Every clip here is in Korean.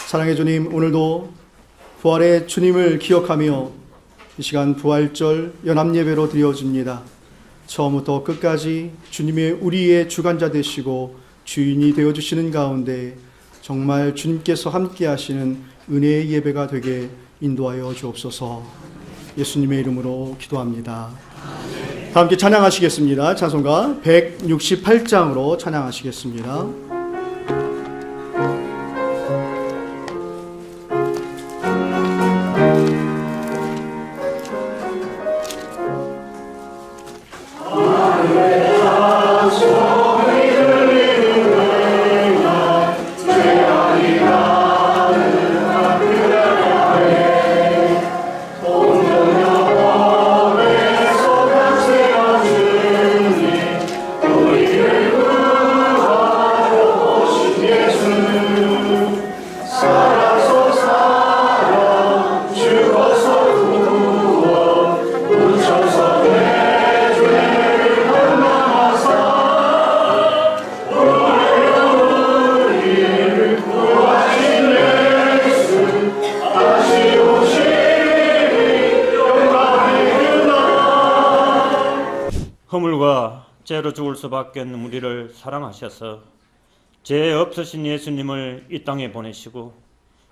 사랑의 주님, 오늘도 부활의 주님을 기억하며 이 시간 부활절 연합예배로 드려집니다. 처음부터 끝까지 주님의 우리의 주관자 되시고 주인이 되어주시는 가운데 정말 주님께서 함께 하시는 은혜의 예배가 되게 인도하여 주옵소서. 예수님의 이름으로 기도합니다. 다 함께 찬양하시겠습니다. 찬송가 168장으로 찬양하시겠습니다. 허물과 죄로 죽을 수밖에 없는 우리를 사랑하셔서 죄 없으신 예수님을 이 땅에 보내시고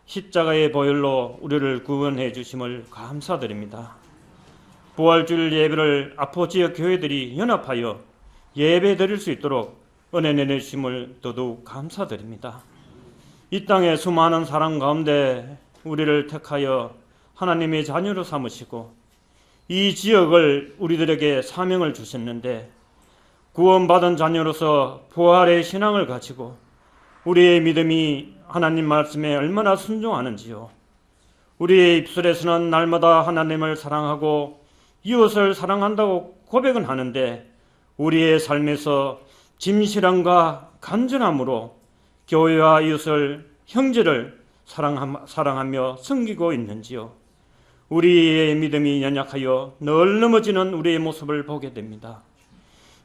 십자가의 보혈로 우리를 구원해 주심을 감사드립니다. 부활주일 예배를 아포 지역 교회들이 연합하여 예배 드릴 수 있도록 은혜 내주심을 더더욱 감사드립니다. 이 땅의 수많은 사람 가운데 우리를 택하여 하나님의 자녀로 삼으시고 이 지역을 우리들에게 사명을 주셨는데 구원받은 자녀로서 부활의 신앙을 가지고 우리의 믿음이 하나님 말씀에 얼마나 순종하는지요. 우리의 입술에서는 날마다 하나님을 사랑하고 이웃을 사랑한다고 고백은 하는데 우리의 삶에서 진실함과 간절함으로 교회와 이웃을, 형제를 사랑하며 섬기고 있는지요. 우리의 믿음이 연약하여 늘 넘어지는 우리의 모습을 보게 됩니다.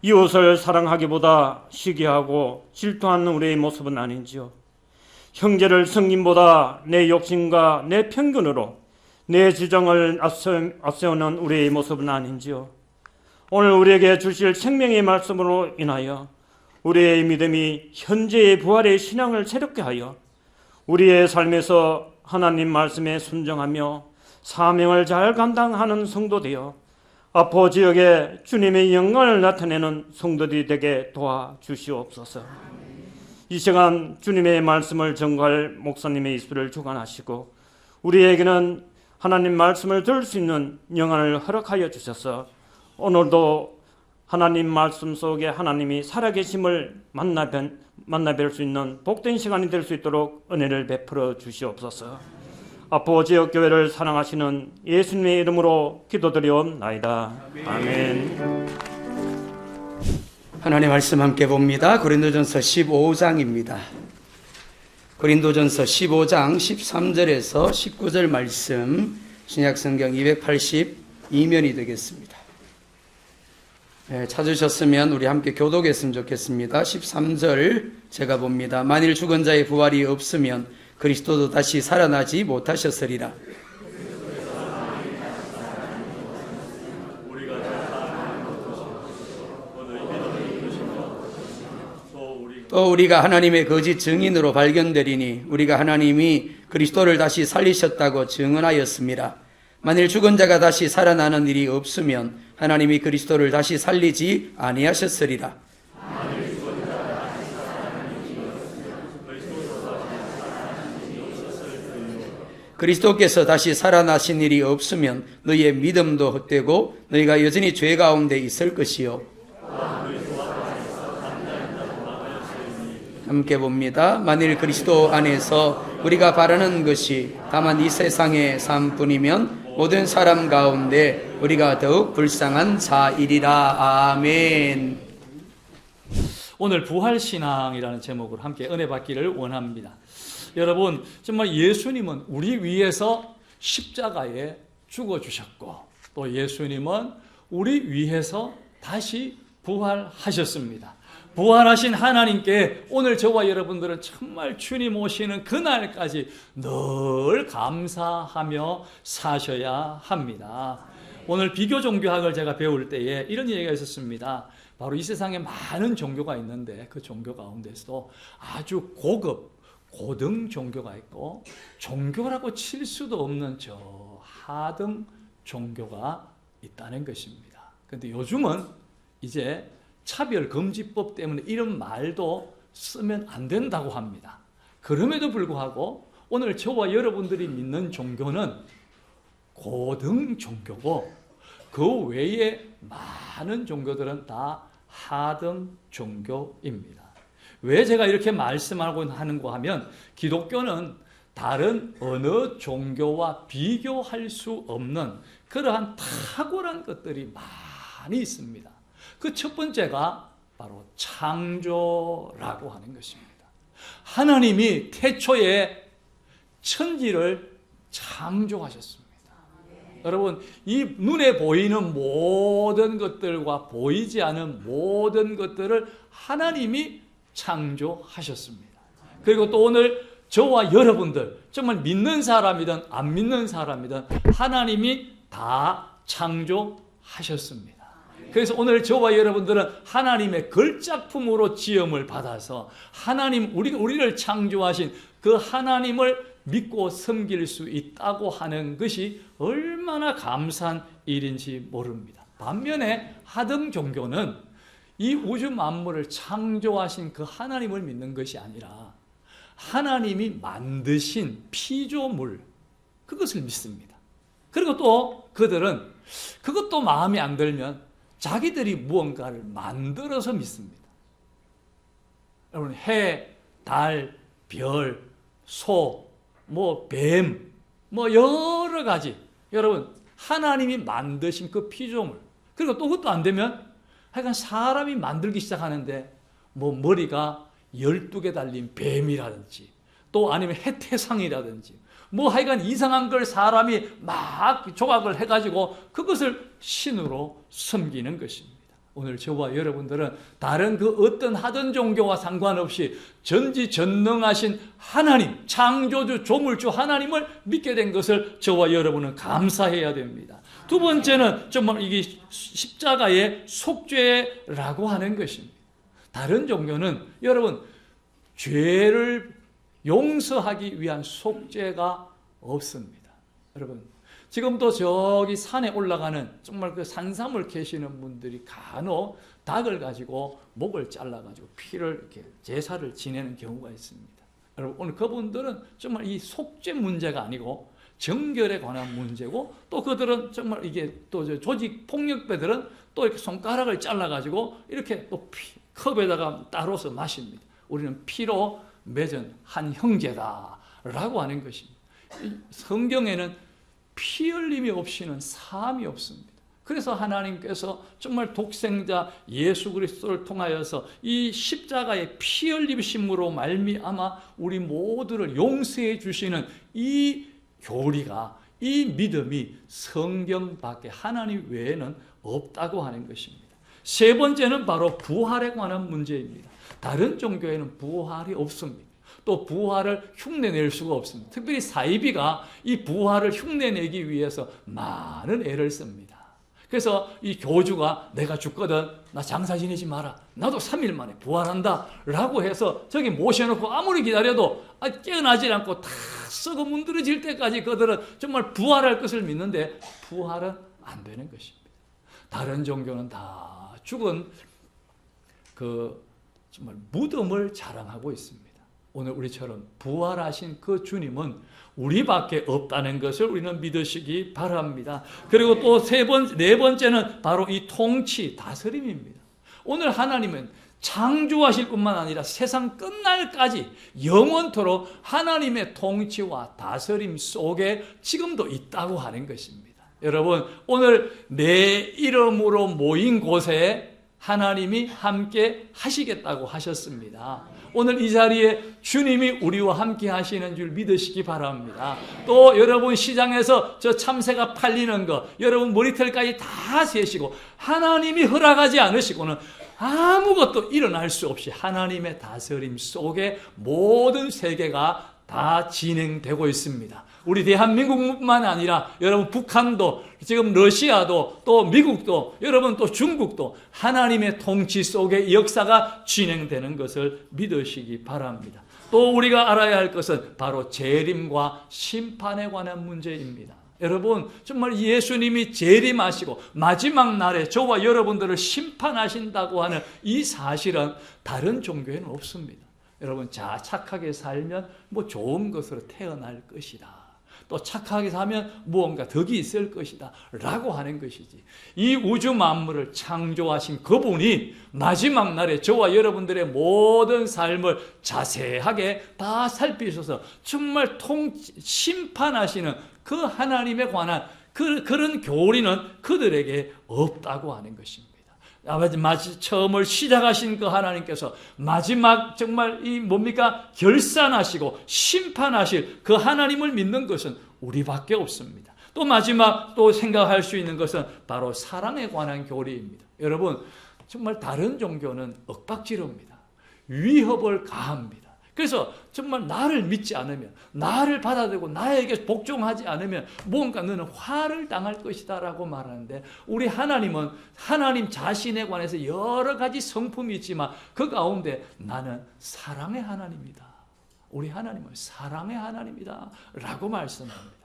이웃을 사랑하기보다 시기하고 질투하는 우리의 모습은 아닌지요. 형제를 성김보다 내 욕심과 내 편견으로 내 주장을 앞세우는 우리의 모습은 아닌지요. 오늘 우리에게 주실 생명의 말씀으로 인하여 우리의 믿음이 현재의 부활의 신앙을 새롭게 하여 우리의 삶에서 하나님 말씀에 순종하며 사명을 잘 감당하는 성도 되어 아포 지역에 주님의 영광을 나타내는 성도들이 되게 도와주시옵소서. 이 시간 주님의 말씀을 전가할 목사님의 입술을 주관하시고 우리에게는 하나님 말씀을 들을 수 있는 영안을 허락하여 주셔서 오늘도 하나님 말씀 속에 하나님이 살아계심을 만나 뵐 수 있는 복된 시간이 될 수 있도록 은혜를 베풀어 주시옵소서. 아포 지역교회를 사랑하시는 예수님의 이름으로 기도드리옵나이다. 아멘. 하나님의 말씀 함께 봅니다. 고린도전서 15장입니다. 고린도전서 15장 13절에서 19절 말씀, 신약성경 282면이 되겠습니다. 찾으셨으면 우리 함께 교독했으면 좋겠습니다. 13절 제가 봅니다. 만일 죽은 자의 부활이 없으면 그리스도도 다시 살아나지 못하셨으리라. 또 우리가 하나님의 거짓 증인으로 발견되리니 우리가 하나님이 그리스도를 다시 살리셨다고 증언하였습니다. 만일 죽은 자가 다시 살아나는 일이 없으면 하나님이 그리스도를 다시 살리지 아니하셨으리라. 그리스도께서 다시 살아나신 일이 없으면 너희의 믿음도 헛되고 너희가 여전히 죄 가운데 있을 것이요. 함께 봅니다. 만일 그리스도 안에서 우리가 바라는 것이 다만 이 세상의 삶뿐이면 모든 사람 가운데 우리가 더욱 불쌍한 자이리라. 아멘. 오늘 부활신앙이라는 제목으로 함께 은혜 받기를 원합니다. 여러분, 정말 예수님은 우리 위해서 십자가에 죽어주셨고 또 예수님은 우리 위해서 다시 부활하셨습니다. 부활하신 하나님께 오늘 저와 여러분들은 정말 주님 오시는 그날까지 늘 감사하며 사셔야 합니다. 오늘 비교 종교학을 제가 배울 때에 이런 얘기가 있었습니다. 바로 이 세상에 많은 종교가 있는데 그 종교 가운데서도 아주 고급, 고등 종교가 있고 종교라고 칠 수도 없는 저 하등 종교가 있다는 것입니다. 그런데 요즘은 이제 차별금지법 때문에 이런 말도 쓰면 안 된다고 합니다. 그럼에도 불구하고 오늘 저와 여러분들이 믿는 종교는 고등 종교고 그 외에 많은 종교들은 다 하등 종교입니다. 왜 제가 이렇게 말씀하고 하는가 하면 기독교는 다른 어느 종교와 비교할 수 없는 그러한 탁월한 것들이 많이 있습니다. 그 첫 번째가 바로 창조라고 하는 것입니다. 하나님이 태초에 천지를 창조하셨습니다. 여러분, 이 눈에 보이는 모든 것들과 보이지 않은 모든 것들을 하나님이 창조하셨습니다. 그리고 또 오늘 저와 여러분들, 정말 믿는 사람이든 안 믿는 사람이든 하나님이 다 창조하셨습니다. 그래서 오늘 저와 여러분들은 하나님의 걸작품으로 지음을 받아서 하나님, 우리를 창조하신 그 하나님을 믿고 섬길 수 있다고 하는 것이 얼마나 감사한 일인지 모릅니다. 반면에 하등 종교는 이 우주 만물을 창조하신 그 하나님을 믿는 것이 아니라 하나님이 만드신 피조물, 그것을 믿습니다. 그리고 또 그들은 그것도 마음에 안 들면 자기들이 무언가를 만들어서 믿습니다. 여러분, 해, 달, 별, 소, 뱀, 여러 가지. 여러분, 하나님이 만드신 그 피조물. 그리고 또 그것도 안 되면 하여간 사람이 만들기 시작하는데 머리가 12개 달린 뱀이라든지 또 아니면 해태상이라든지 하여간 이상한 걸 사람이 막 조각을 해가지고 그것을 신으로 섬기는 것입니다. 오늘 저와 여러분들은 다른 그 어떤 하던 종교와 상관없이 전지전능하신 하나님, 창조주, 조물주 하나님을 믿게 된 것을 저와 여러분은 감사해야 됩니다. 두 번째는 정말 이게 십자가의 속죄라고 하는 것입니다. 다른 종교는 여러분 죄를 용서하기 위한 속죄가 없습니다. 여러분, 지금도 저기 산에 올라가는 정말 그 산삼을 캐시는 분들이 간혹 닭을 가지고 목을 잘라가지고 피를 이렇게 제사를 지내는 경우가 있습니다. 여러분, 오늘 그분들은 정말 이 속죄 문제가 아니고 정결에 관한 문제고 또 그들은 정말 이게 또 조직 폭력배들은 또 이렇게 손가락을 잘라가지고 이렇게 또 컵에다가 따로서 마십니다. 우리는 피로 맺은 한 형제다라고 하는 것입니다. 성경에는 피 흘림이 없이는 사함이 없습니다. 그래서 하나님께서 정말 독생자 예수 그리스도를 통하여서 이 십자가의 피 흘리심으로 말미암아 우리 모두를 용서해 주시는 이 교리가, 이 믿음이 성경밖에 하나님 외에는 없다고 하는 것입니다. 세 번째는 바로 부활에 관한 문제입니다. 다른 종교에는 부활이 없습니다. 또 부활을 흉내낼 수가 없습니다. 특별히 사이비가 이 부활을 흉내내기 위해서 많은 애를 씁니다. 그래서 이 교주가 내가 죽거든 나 장사 지내지 마라, 나도 3일 만에 부활한다 라고 해서 저기 모셔놓고 아무리 기다려도 깨어나지 않고 다 썩어 문드러질 때까지 그들은 정말 부활할 것을 믿는데 부활은 안 되는 것입니다. 다른 종교는 다 죽은 그 정말 무덤을 자랑하고 있습니다. 오늘 우리처럼 부활하신 그 주님은 우리밖에 없다는 것을 우리는 믿으시기 바랍니다. 그리고 또 네 번째는 바로 이 통치, 다스림입니다. 오늘 하나님은 창조하실 뿐만 아니라 세상 끝날까지 영원토록 하나님의 통치와 다스림 속에 지금도 있다고 하는 것입니다. 여러분, 오늘 내 이름으로 모인 곳에 하나님이 함께 하시겠다고 하셨습니다. 오늘 이 자리에 주님이 우리와 함께 하시는 줄 믿으시기 바랍니다. 또 여러분 시장에서 저 참새가 팔리는 거 여러분 머리털까지 다 세시고 하나님이 허락하지 않으시고는 아무것도 일어날 수 없이 하나님의 다스림 속에 모든 세계가 다 진행되고 있습니다. 우리 대한민국뿐만 아니라 여러분 북한도, 지금 러시아도, 또 미국도, 여러분 또 중국도 하나님의 통치 속에 이 역사가 진행되는 것을 믿으시기 바랍니다. 또 우리가 알아야 할 것은 바로 재림과 심판에 관한 문제입니다. 여러분, 정말 예수님이 재림하시고 마지막 날에 저와 여러분들을 심판하신다고 하는 이 사실은 다른 종교에는 없습니다. 여러분, 착하게 살면 뭐 좋은 것으로 태어날 것이다. 또 착하게 살면 무언가 덕이 있을 것이다 라고 하는 것이지, 이 우주 만물을 창조하신 그분이 마지막 날에 저와 여러분들의 모든 삶을 자세하게 다 살피셔서 정말 심판하시는 그 하나님에 관한 그런 교리는 그들에게 없다고 하는 것입니다. 처음을 시작하신 그 하나님께서 마지막 정말 결산하시고 심판하실 그 하나님을 믿는 것은 우리밖에 없습니다. 또 마지막 또 생각할 수 있는 것은 바로 사랑에 관한 교리입니다. 여러분, 정말 다른 종교는 엇박지릅니다. 위협을 가합니다. 그래서 정말 나를 믿지 않으면, 나를 받아들이고 나에게 복종하지 않으면 뭔가 너는 화를 당할 것이다 라고 말하는데, 우리 하나님은 하나님 자신에 관해서 여러 가지 성품이 있지만 그 가운데 나는 사랑의 하나님이다, 우리 하나님은 사랑의 하나님이다 라고 말씀합니다.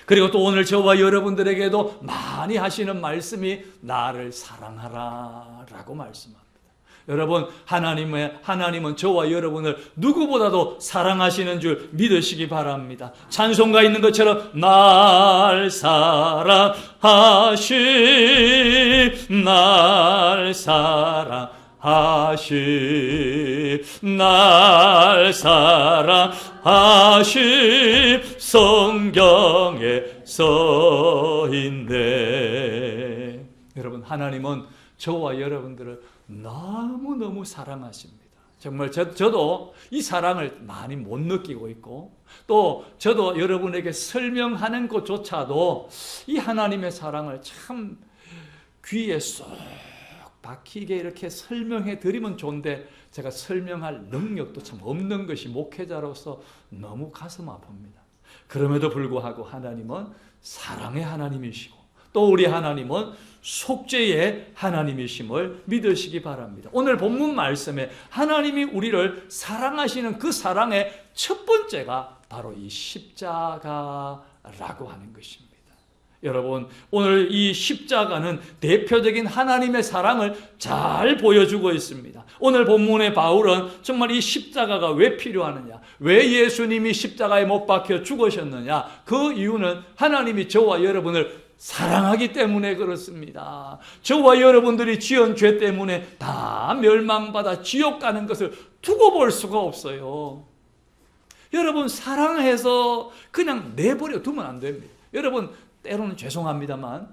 그리고 또 오늘 저와 여러분들에게도 많이 하시는 말씀이 나를 사랑하라 라고 말씀합니다. 여러분, 하나님은 저와 여러분을 누구보다도 사랑하시는 줄 믿으시기 바랍니다. 찬송가 있는 것처럼 날 사랑하시, 날 사랑하시, 날 사랑하시 성경에 써있네. 여러분, 하나님은 저와 여러분들을 너무너무 사랑하십니다. 정말 저도 이 사랑을 많이 못 느끼고 있고, 또 저도 여러분에게 설명하는 것조차도 이 하나님의 사랑을 참 귀에 쏙 박히게 이렇게 설명해 드리면 좋은데, 제가 설명할 능력도 참 없는 것이 목회자로서 너무 가슴 아픕니다. 그럼에도 불구하고 하나님은 사랑의 하나님이시고, 또 우리 하나님은 속죄의 하나님이심을 믿으시기 바랍니다. 오늘 본문 말씀에 하나님이 우리를 사랑하시는 그 사랑의 첫 번째가 바로 이 십자가라고 하는 것입니다. 여러분, 오늘 이 십자가는 대표적인 하나님의 사랑을 잘 보여주고 있습니다. 오늘 본문의 바울은 정말 이 십자가가 왜 필요하느냐, 왜 예수님이 십자가에 못 박혀 죽으셨느냐, 그 이유는 하나님이 저와 여러분을 사랑하기 때문에 그렇습니다. 저와 여러분들이 지은 죄 때문에 다 멸망받아 지옥 가는 것을 두고 볼 수가 없어요. 여러분, 사랑해서 그냥 내버려 두면 안 됩니다. 여러분, 때로는 죄송합니다만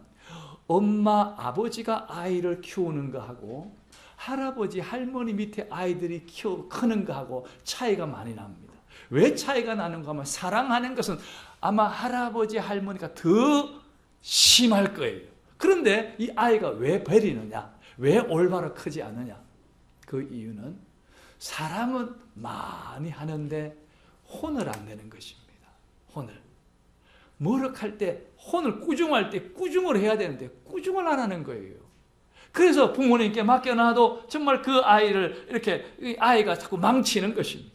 엄마, 아버지가 아이를 키우는 거하고 할아버지, 할머니 밑에 아이들이 크는 거하고 차이가 많이 납니다. 왜 차이가 나는가 하면, 사랑하는 것은 아마 할아버지, 할머니가 더 심할 거예요. 그런데 이 아이가 왜 버리느냐, 왜 올바로 크지 않느냐, 그 이유는 사랑은 많이 하는데 혼을 안 내는 것입니다. 혼을 머럭할 때, 혼을 꾸중할 때 꾸중을 해야 되는데 꾸중을 안 하는 거예요. 그래서 부모님께 맡겨놔도 정말 그 아이를 이렇게, 이 아이가 자꾸 망치는 것입니다.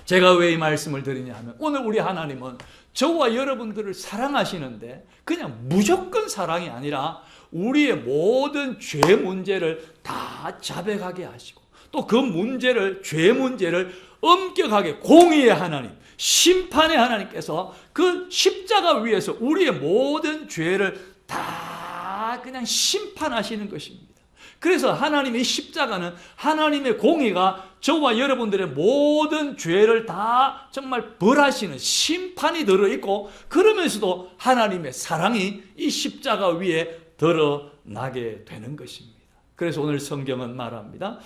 제가 왜 이 말씀을 드리냐 하면, 오늘 우리 하나님은 저와 여러분들을 사랑하시는데 그냥 무조건 사랑이 아니라 우리의 모든 죄 문제를 다 자백하게 하시고, 또 그 문제를, 죄 문제를 엄격하게 공의의 하나님, 심판의 하나님께서 그 십자가 위에서 우리의 모든 죄를 다 그냥 심판하시는 것입니다. 그래서 하나님의 십자가는 하나님의 공의가 저와 여러분들의 모든 죄를 다 정말 벌하시는 심판이 들어있고, 그러면서도 하나님의 사랑이 이 십자가 위에 드러나게 되는 것입니다. 그래서 오늘 성경은 말합니다.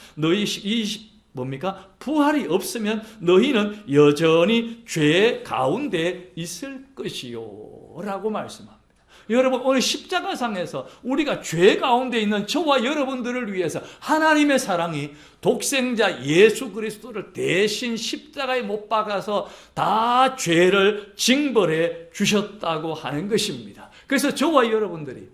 부활이 없으면 너희는 여전히 죄 가운데 있을 것이요 라고 말씀합니다. 여러분, 오늘 십자가상에서 우리가 죄 가운데 있는 저와 여러분들을 위해서 하나님의 사랑이 독생자 예수 그리스도를 대신 십자가에 못 박아서 다 죄를 징벌해 주셨다고 하는 것입니다. 그래서 저와 여러분들이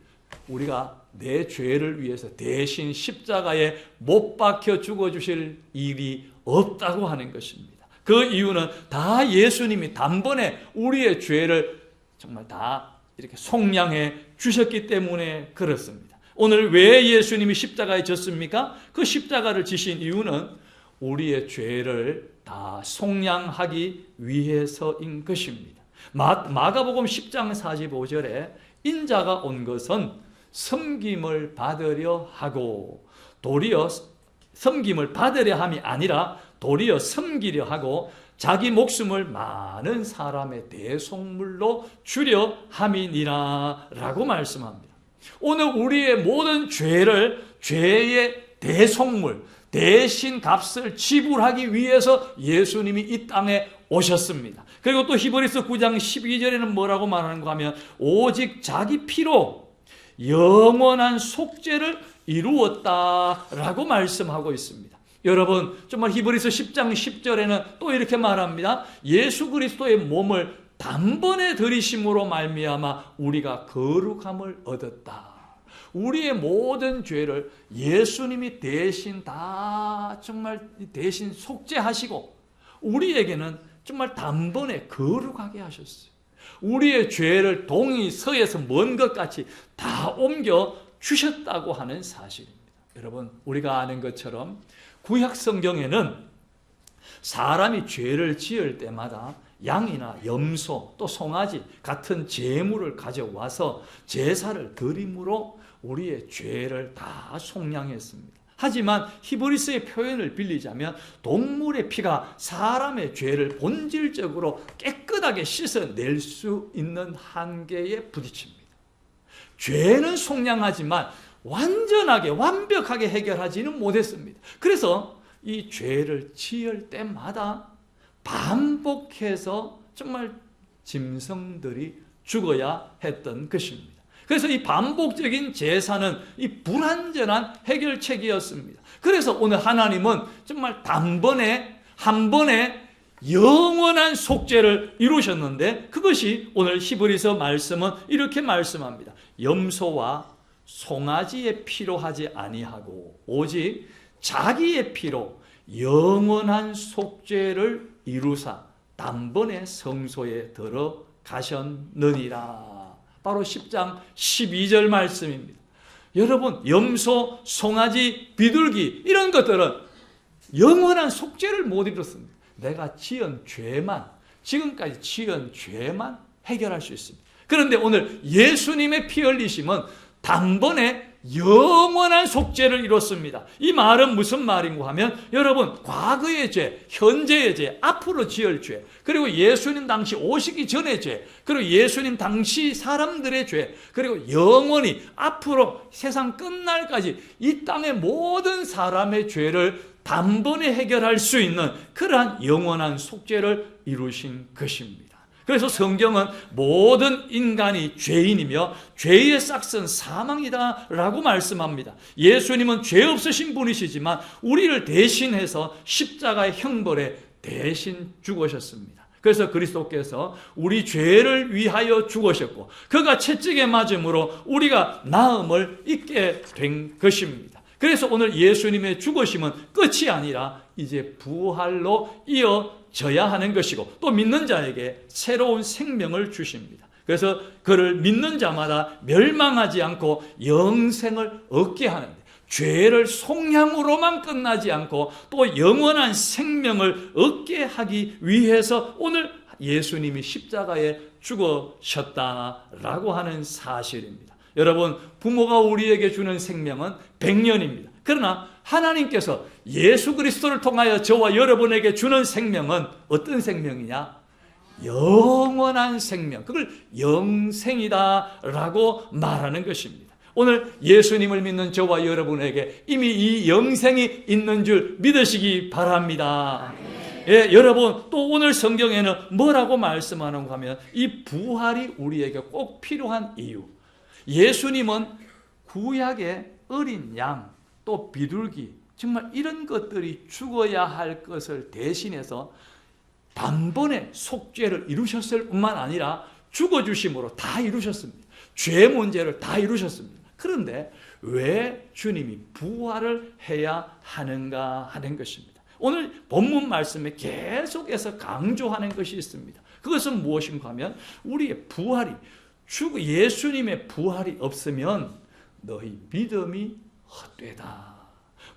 우리가 내 죄를 위해서 대신 십자가에 못 박혀 죽어주실 일이 없다고 하는 것입니다. 그 이유는 다 예수님이 단번에 우리의 죄를 정말 다 이렇게 속량해 주셨기 때문에 그렇습니다. 오늘 왜 예수님이 십자가에 졌습니까? 그 십자가를 지신 이유는 우리의 죄를 다 속량하기 위해서인 것입니다. 마가복음 10장 45절에 인자가 온 것은 섬김을 받으려 하고 도리어 섬김을 받으려 함이 아니라 도리어 섬기려 하고 자기 목숨을 많은 사람의 대속물로 주려 함이니라 라고 말씀합니다. 오늘 우리의 모든 죄의 대속물, 대신 값을 지불하기 위해서 예수님이 이 땅에 오셨습니다. 그리고 또 히브리서 9장 12절에는 뭐라고 말하는가 하면 오직 자기 피로 영원한 속죄를 이루었다라고 말씀하고 있습니다. 여러분, 정말 히브리서 10장 10절에는 또 이렇게 말합니다. 예수 그리스도의 몸을 단번에 들이심으로 말미암아 우리가 거룩함을 얻었다. 우리의 모든 죄를 예수님이 대신 다 정말 대신 속죄하시고 우리에게는 정말 단번에 거룩하게 하셨어요. 우리의 죄를 동이 서에서 먼 것 같이 다 옮겨 주셨다고 하는 사실입니다. 여러분, 우리가 아는 것처럼 구약 성경에는 사람이 죄를 지을 때마다 양이나 염소 또 송아지 같은 제물을 가져와서 제사를 드림으로 우리의 죄를 다 속량했습니다. 하지만 히브리서의 표현을 빌리자면 동물의 피가 사람의 죄를 본질적으로 깨끗하게 씻어낼 수 있는 한계에 부딪힙니다. 죄는 속량하지만 완전하게 완벽하게 해결하지는 못했습니다. 그래서 이 죄를 지을 때마다 반복해서 정말 짐승들이 죽어야 했던 것입니다. 그래서 이 반복적인 제사는 이 불완전한 해결책이었습니다. 그래서 오늘 하나님은 정말 단번에 한 번에 영원한 속죄를 이루셨는데 그것이 오늘 히브리서 말씀은 이렇게 말씀합니다. 염소와 송아지의 피로 하지 아니하고 오직 자기의 피로 영원한 속죄를 이루사 단번에 성소에 들어가셨느니라. 바로 10장 12절 말씀입니다. 여러분, 염소, 송아지, 비둘기 이런 것들은 영원한 속죄를 못 이뤘습니다. 내가 지금까지 지은 죄만 해결할 수 있습니다. 그런데 오늘 예수님의 피 흘리심은 단번에 영원한 속죄를 이뤘습니다. 이 말은 무슨 말인가 하면 여러분, 과거의 죄, 현재의 죄, 앞으로 지을 죄, 그리고 예수님 당시 오시기 전의 죄, 그리고 예수님 당시 사람들의 죄, 그리고 영원히 앞으로 세상 끝날까지 이 땅의 모든 사람의 죄를 단번에 해결할 수 있는 그러한 영원한 속죄를 이루신 것입니다. 그래서 성경은 모든 인간이 죄인이며 죄의 싹은 사망이다 라고 말씀합니다. 예수님은 죄 없으신 분이시지만 우리를 대신해서 십자가의 형벌에 대신 죽으셨습니다. 그래서 그리스도께서 우리 죄를 위하여 죽으셨고 그가 채찍에 맞음으로 우리가 나음을 입게 된 것입니다. 그래서 오늘 예수님의 죽으심은 끝이 아니라 이제 부활로 이어져야 하는 것이고 또 믿는 자에게 새로운 생명을 주십니다. 그래서 그를 믿는 자마다 멸망하지 않고 영생을 얻게 하는데 죄를 속량으로만 끝나지 않고 또 영원한 생명을 얻게 하기 위해서 오늘 예수님이 십자가에 죽으셨다라고 하는 사실입니다. 여러분, 부모가 우리에게 주는 생명은 100년입니다. 그러나 하나님께서 예수 그리스도를 통하여 저와 여러분에게 주는 생명은 어떤 생명이냐? 영원한 생명, 그걸 영생이다라고 말하는 것입니다. 오늘 예수님을 믿는 저와 여러분에게 이미 이 영생이 있는 줄 믿으시기 바랍니다. 예, 여러분, 또 오늘 성경에는 뭐라고 말씀하는가 하면 이 부활이 우리에게 꼭 필요한 이유, 예수님은 구약의 어린 양, 또 비둘기, 정말 이런 것들이 죽어야 할 것을 대신해서 단번에 속죄를 이루셨을 뿐만 아니라 죽어주심으로 다 이루셨습니다. 죄 문제를 다 이루셨습니다. 그런데 왜 주님이 부활을 해야 하는가 하는 것입니다. 오늘 본문 말씀에 계속해서 강조하는 것이 있습니다. 그것은 무엇인가 하면 우리의 부활이, 예수님의 부활이 없으면 너희 믿음이 헛되다.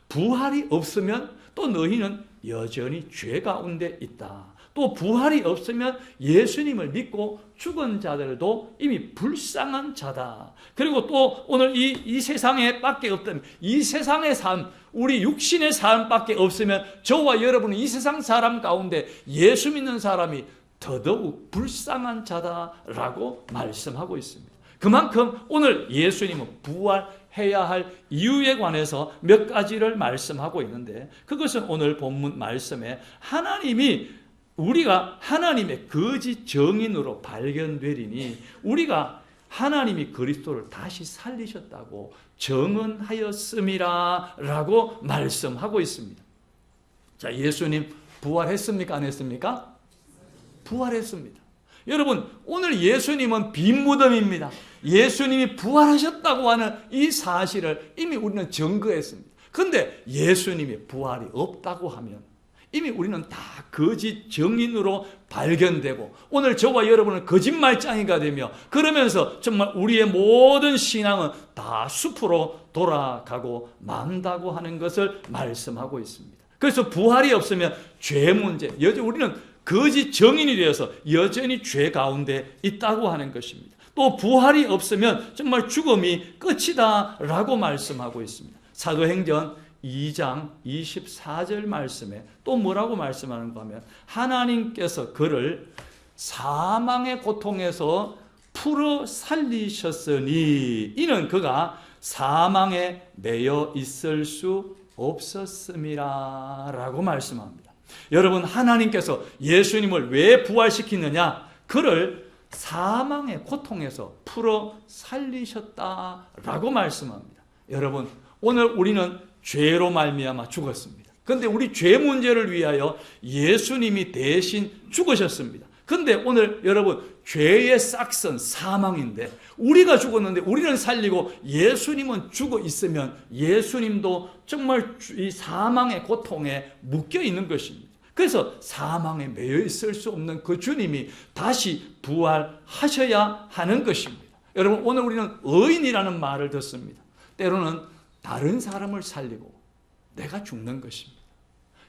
부활이 없으면 또 너희는 여전히 죄 가운데 있다. 또 부활이 없으면 예수님을 믿고 죽은 자들도 이미 불쌍한 자다. 그리고 또 오늘 이 세상에 밖에 없다면, 이 세상의 삶, 우리 육신의 삶밖에 없으면 저와 여러분은 이 세상 사람 가운데 예수 믿는 사람이 더더욱 불쌍한 자다라고 말씀하고 있습니다. 그만큼 오늘 예수님은 부활해야 할 이유에 관해서 몇 가지를 말씀하고 있는데, 그것은 오늘 본문 말씀에 우리가 하나님의 거짓 정인으로 발견되리니 우리가 하나님이 그리스도를 다시 살리셨다고 정언하였음이라 라고 말씀하고 있습니다. 자, 예수님 부활했습니까? 안 했습니까? 부활했습니다. 여러분, 오늘 예수님은 빈 무덤입니다. 예수님이 부활하셨다고 하는 이 사실을 이미 우리는 증거했습니다. 그런데 예수님의 부활이 없다고 하면 이미 우리는 다 거짓 정인으로 발견되고, 오늘 저와 여러분은 거짓말장이가 되며, 그러면서 정말 우리의 모든 신앙은 다 숲으로 돌아가고 만다고 하는 것을 말씀하고 있습니다. 그래서 부활이 없으면 죄 문제, 우리는 거짓 정인이 되어서 여전히 죄 가운데 있다고 하는 것입니다. 또 부활이 없으면 정말 죽음이 끝이다 라고 말씀하고 있습니다. 사도행전 2장 24절 말씀에 또 뭐라고 말씀하는가 하면, 하나님께서 그를 사망의 고통에서 풀어 살리셨으니 이는 그가 사망에 매여 있을 수 없었음이라 라고 말씀합니다. 여러분, 하나님께서 예수님을 왜 부활시키느냐? 그를 사망의 고통에서 풀어 살리셨다라고 말씀합니다. 여러분, 오늘 우리는 죄로 말미암아 죽었습니다. 그런데 우리 죄 문제를 위하여 예수님이 대신 죽으셨습니다. 그런데 오늘 여러분, 죄의 싹선 사망인데 우리가 죽었는데 우리는 살리고 예수님은 죽어 있으면 예수님도 정말 이 사망의 고통에 묶여 있는 것입니다. 그래서 사망에 매여 있을 수 없는 그 주님이 다시 부활하셔야 하는 것입니다. 여러분, 오늘 우리는 의인이라는 말을 듣습니다. 때로는 다른 사람을 살리고 내가 죽는 것입니다.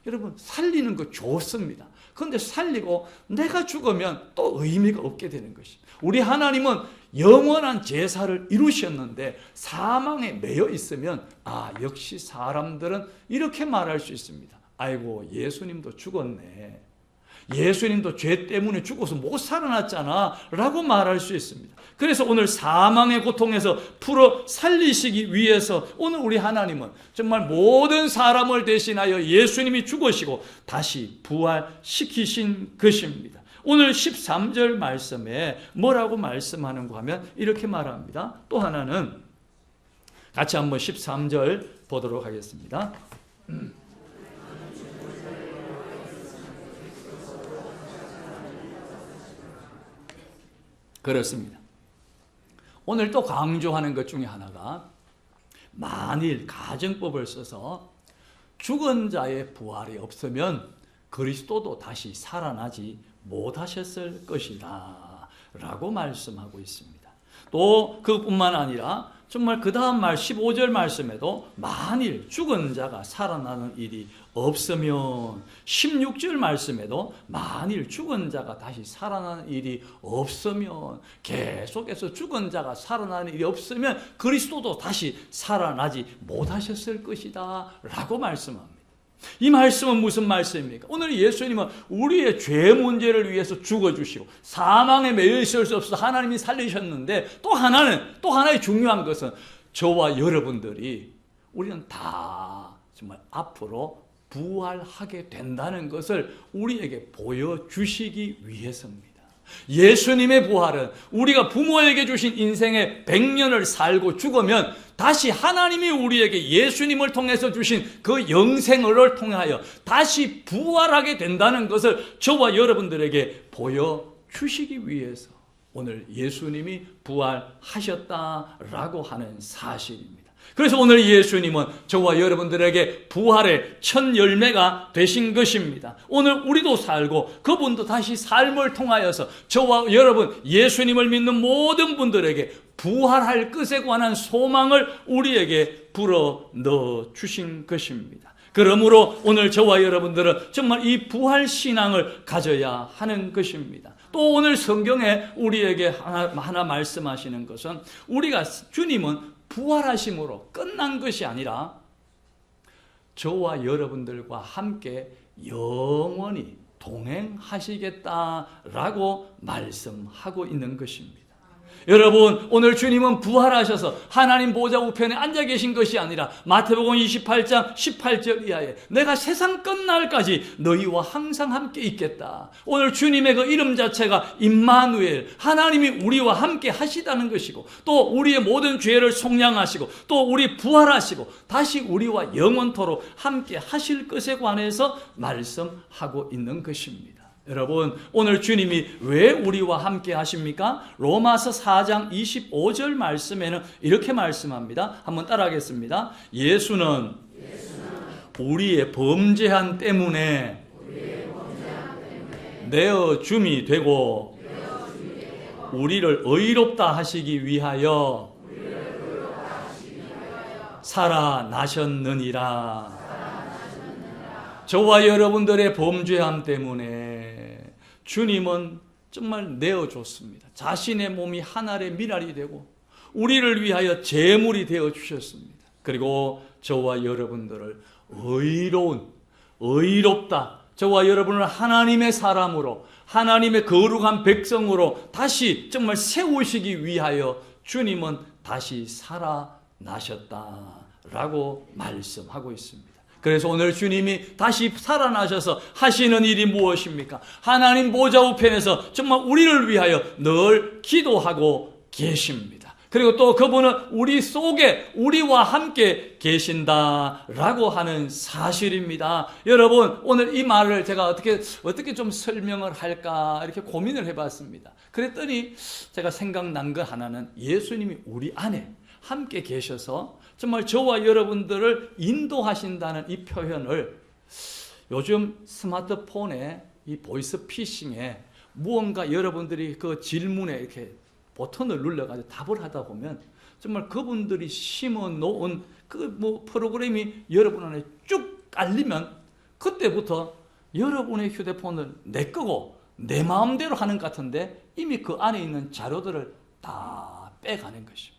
여러분, 살리는 거 좋습니다. 그런데 살리고 내가 죽으면 또 의미가 없게 되는 것입니다. 우리 하나님은 영원한 제사를 이루셨는데 사망에 매여 있으면 역시 사람들은 이렇게 말할 수 있습니다. 아이고, 예수님도 죽었네. 예수님도 죄 때문에 죽어서 못 살아났잖아 라고 말할 수 있습니다. 그래서 오늘 사망의 고통에서 풀어 살리시기 위해서 오늘 우리 하나님은 정말 모든 사람을 대신하여 예수님이 죽으시고 다시 부활시키신 것입니다. 오늘 13절 말씀에 뭐라고 말씀하는가 하면 이렇게 말합니다. 또 하나는 같이 한번 13절 보도록 하겠습니다. 그렇습니다. 오늘 또 강조하는 것 중에 하나가, 만일 가정법을 써서 죽은 자의 부활이 없으면 그리스도도 다시 살아나지 못하셨을 것이다 라고 말씀하고 있습니다. 또 그뿐만 아니라 정말 그 다음 말 15절 말씀에도 만일 죽은 자가 살아나는 일이 없으면, 16절 말씀에도 만일 죽은 자가 다시 살아나는 일이 없으면, 계속해서 죽은 자가 살아나는 일이 없으면 그리스도도 다시 살아나지 못하셨을 것이다 라고 말씀합니다. 이 말씀은 무슨 말씀입니까? 오늘 예수님은 우리의 죄 문제를 위해서 죽어주시고 사망에 매여 있을 수 없어서 하나님이 살리셨는데, 또 하나의 중요한 것은 저와 여러분들이 우리는 다 정말 앞으로 부활하게 된다는 것을 우리에게 보여주시기 위해서입니다. 예수님의 부활은 우리가 부모에게 주신 인생의 100년을 살고 죽으면 다시 하나님이 우리에게 예수님을 통해서 주신 그 영생을 통하여 다시 부활하게 된다는 것을 저와 여러분들에게 보여주시기 위해서 오늘 예수님이 부활하셨다라고 하는 사실입니다. 그래서 오늘 예수님은 저와 여러분들에게 부활의 첫 열매가 되신 것입니다. 오늘 우리도 살고 그분도 다시 삶을 통하여서 저와 여러분 예수님을 믿는 모든 분들에게 부활할 것에 관한 소망을 우리에게 불어넣어 주신 것입니다. 그러므로 오늘 저와 여러분들은 정말 이 부활 신앙을 가져야 하는 것입니다. 또 오늘 성경에 우리에게 하나 말씀하시는 것은 우리가 주님은 부활하심으로 끝난 것이 아니라 저와 여러분들과 함께 영원히 동행하시겠다라고 말씀하고 있는 것입니다. 여러분, 오늘 주님은 부활하셔서 하나님 보좌 우편에 앉아 계신 것이 아니라 마태복음 28장 18절 이하에 내가 세상 끝날까지 너희와 항상 함께 있겠다. 오늘 주님의 그 이름 자체가 임마누엘, 하나님이 우리와 함께 하시다는 것이고 또 우리의 모든 죄를 속량하시고 또 우리 부활하시고 다시 우리와 영원토록 함께 하실 것에 관해서 말씀하고 있는 것입니다. 여러분, 오늘 주님이 왜 우리와 함께 하십니까? 로마서 4장 25절 말씀에는 이렇게 말씀합니다. 한번 따라하겠습니다. 예수는 우리의 범죄한 때문에 내어 줌이 되고 우리를 의롭다 하시기 위하여 살아나셨느니라. 저와 여러분들의 범죄함 때문에 주님은 정말 내어줬습니다. 자신의 몸이 한 알의 미랄이 되고 우리를 위하여 제물이 되어 주셨습니다. 그리고 저와 여러분들을 의롭다, 저와 여러분을 하나님의 사람으로, 하나님의 거룩한 백성으로 다시 정말 세우시기 위하여 주님은 다시 살아나셨다라고 말씀하고 있습니다. 그래서 오늘 주님이 다시 살아나셔서 하시는 일이 무엇입니까? 하나님 보좌 우편에서 정말 우리를 위하여 늘 기도하고 계십니다. 그리고 또 그분은 우리 속에 우리와 함께 계신다라고 하는 사실입니다. 여러분, 오늘 이 말을 제가 어떻게 좀 설명을 할까 이렇게 고민을 해봤습니다. 그랬더니 제가 생각난 거 하나는 예수님이 우리 안에 함께 계셔서 정말 저와 여러분들을 인도하신다는 이 표현을 요즘 스마트폰에 이 보이스 피싱에 무언가 여러분들이 그 질문에 이렇게 버튼을 눌러가지고 답을 하다 보면 정말 그분들이 심어 놓은 그 프로그램이 여러분 안에 쭉 깔리면 그때부터 여러분의 휴대폰을 내 거고 내 마음대로 하는 것 같은데 이미 그 안에 있는 자료들을 다 빼가는 것입니다.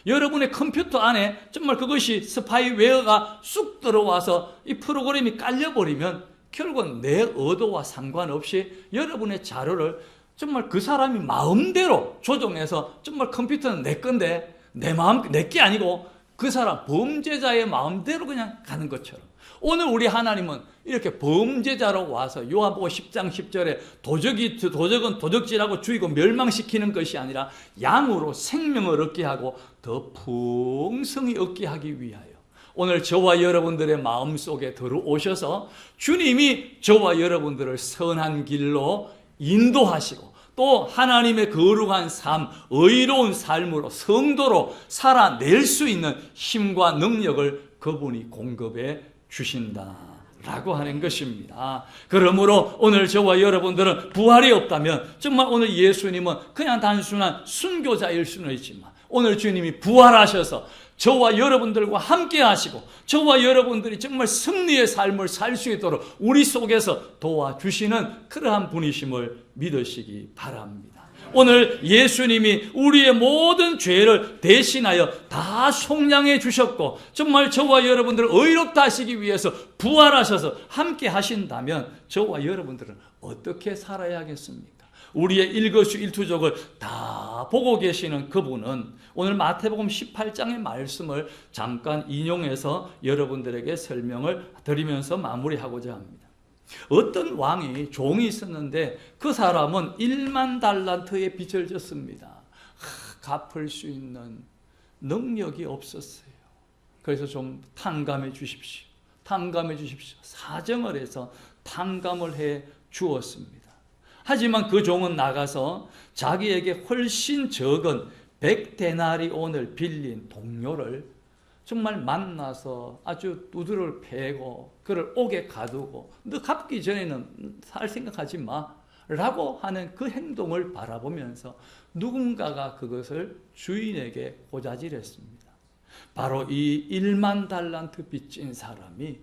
여러분의 컴퓨터 안에 정말 그것이 스파이웨어가 쑥 들어와서 이 프로그램이 깔려버리면 결국은 내 의도와 상관없이 여러분의 자료를 정말 그 사람이 마음대로 조종해서 정말 컴퓨터는 내 건데 내 게 아니고 그 사람 범죄자의 마음대로 그냥 가는 것처럼 오늘 우리 하나님은 이렇게 범죄자로 와서 요한복음 10장 10절에 도적은 도적질하고 죽이고 멸망시키는 것이 아니라 양으로 생명을 얻게 하고 더 풍성히 얻게 하기 위하여 오늘 저와 여러분들의 마음속에 들어오셔서 주님이 저와 여러분들을 선한 길로 인도하시고 또 하나님의 거룩한 삶, 의로운 삶으로 성도로 살아낼 수 있는 힘과 능력을 그분이 공급해 주신다라고 하는 것입니다. 그러므로 오늘 저와 여러분들은 부활이 없다면 정말 오늘 예수님은 그냥 단순한 순교자일 수는 있지만 오늘 주님이 부활하셔서 저와 여러분들과 함께 하시고 저와 여러분들이 정말 승리의 삶을 살 수 있도록 우리 속에서 도와주시는 그러한 분이심을 믿으시기 바랍니다. 오늘 예수님이 우리의 모든 죄를 대신하여 다 속량해 주셨고 정말 저와 여러분들을 의롭다 하시기 위해서 부활하셔서 함께 하신다면 저와 여러분들은 어떻게 살아야겠습니까? 우리의 일거수일투족을 다 보고 계시는 그분은 오늘 마태복음 18장의 말씀을 잠깐 인용해서 여러분들에게 설명을 드리면서 마무리하고자 합니다. 어떤 왕이 종이 있었는데 그 사람은 1만 달란트의 빚을 졌습니다. 갚을 수 있는 능력이 없었어요. 그래서 좀 탕감해 주십시오. 탕감해 주십시오. 사정을 해서 탕감을 해 주었습니다. 하지만 그 종은 나가서 자기에게 훨씬 적은 100데나리온을 빌린 동료를 정말 만나서 아주 두드러를 패고 그를 옥에 가두고 너 갚기 전에는 살 생각하지 마 라고 하는 그 행동을 바라보면서 누군가가 그것을 주인에게 고자질했습니다. 바로 이 1만 달란트 빚진 사람이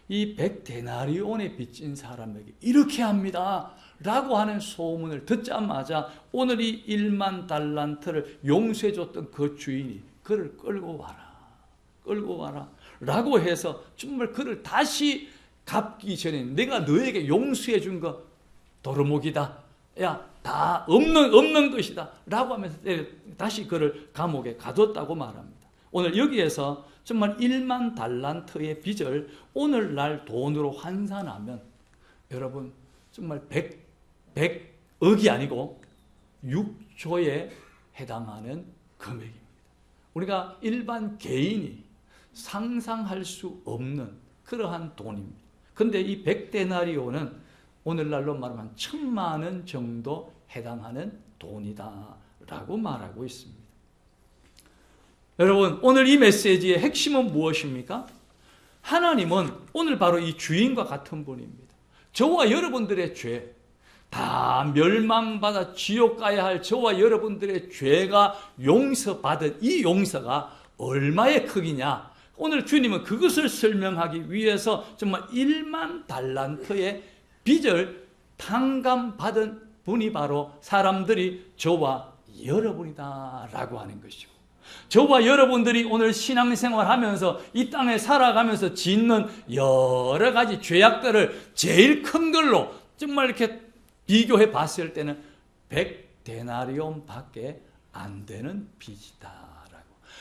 이 100데나리온의 빚진 사람에게 이렇게 합니다 라고 하는 소문을 듣자마자 오늘 이 1만 달란트를 용서해줬던 그 주인이 그를 끌고 와라 라고 해서 정말 그를 다시 갚기 전에 내가 너에게 용서해 준 거 도루묵이다. 야, 다 없는 것이다 라고 하면서 다시 그를 감옥에 가뒀다고 말합니다. 오늘 여기에서 정말 1만 달란트의 빚을 오늘날 돈으로 환산하면 여러분 정말 100억이 아니고 6조에 해당하는 금액입니다. 우리가 일반 개인이 상상할 수 없는 그러한 돈입니다. 그런데 이 100데나리온은 오늘날로 말하면 1000만 원 정도 해당하는 돈이다 라고 말하고 있습니다. 여러분, 오늘 이 메시지의 핵심은 무엇입니까? 하나님은 오늘 바로 이 주인과 같은 분입니다. 저와 여러분들의 죄, 다 멸망받아 지옥 가야 할 저와 여러분들의 죄가 용서받은 이 용서가 얼마의 크기냐? 오늘 주님은 그것을 설명하기 위해서 정말 1만 달란트의 빚을 탕감받은 분이 바로 사람들이 저와 여러분이다 라고 하는 것이고, 저와 여러분들이 오늘 신앙생활하면서 이 땅에 살아가면서 짓는 여러 가지 죄악들을 제일 큰 걸로 정말 이렇게 비교해 봤을 때는 100데나리온 밖에 안 되는 빚이다라고.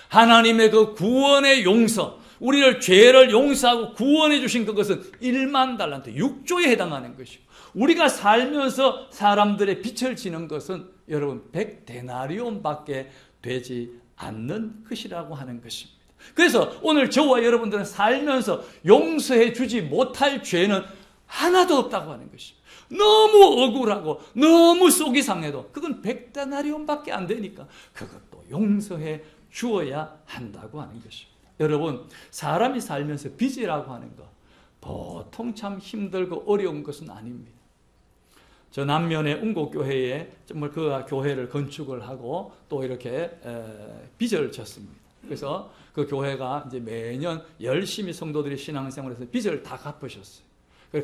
하나님의 그 구원의 용서, 우리를 죄를 용서하고 구원해 주신 그것은 1만 달란트, 6조에 해당하는 것이고, 우리가 살면서 사람들의 빚을 지는 것은 여러분 100데나리온 밖에 되지 않는 것이라고 하는 것입니다. 그래서 오늘 저와 여러분들은 살면서 용서해 주지 못할 죄는 하나도 없다고 하는 것입니다. 너무 억울하고 너무 속이 상해도 그건 100데나리온 밖에 안 되니까 그것도 용서해 주어야 한다고 하는 것입니다. 여러분, 사람이 살면서 빚이라고 하는 거 보통 참 힘들고 어려운 것은 아닙니다. 저 남면의 운곡교회에 정말 그 교회를 건축을 하고 또 이렇게 빚을 졌습니다. 그래서 그 교회가 이제 매년 열심히 성도들이 신앙생활에서 빚을 다 갚으셨어요.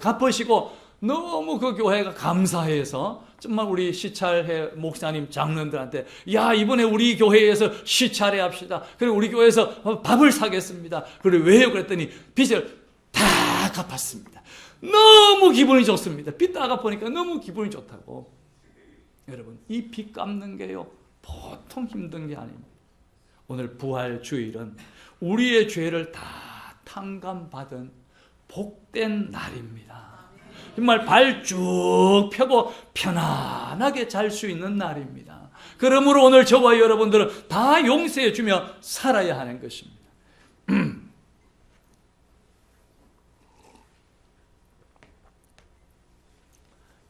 갚으시고 너무 그 교회가 감사해서 정말 우리 시찰회 목사님 장로들한테 야, 이번에 우리 교회에서 시찰회 합시다. 그리고 우리 교회에서 밥을 사겠습니다. 그리고 왜요? 그랬더니 빚을 다 갚았습니다. 너무 기분이 좋습니다. 빚 다 갚으니까 너무 기분이 좋다고. 여러분, 이 빚 갚는 게요 보통 힘든 게 아닙니다. 오늘 부활 주일은 우리의 죄를 다 탕감받은 복된 날입니다. 정말 발 쭉 펴고 편안하게 잘 수 있는 날입니다. 그러므로 오늘 저와 여러분들은 다 용서해 주며 살아야 하는 것입니다.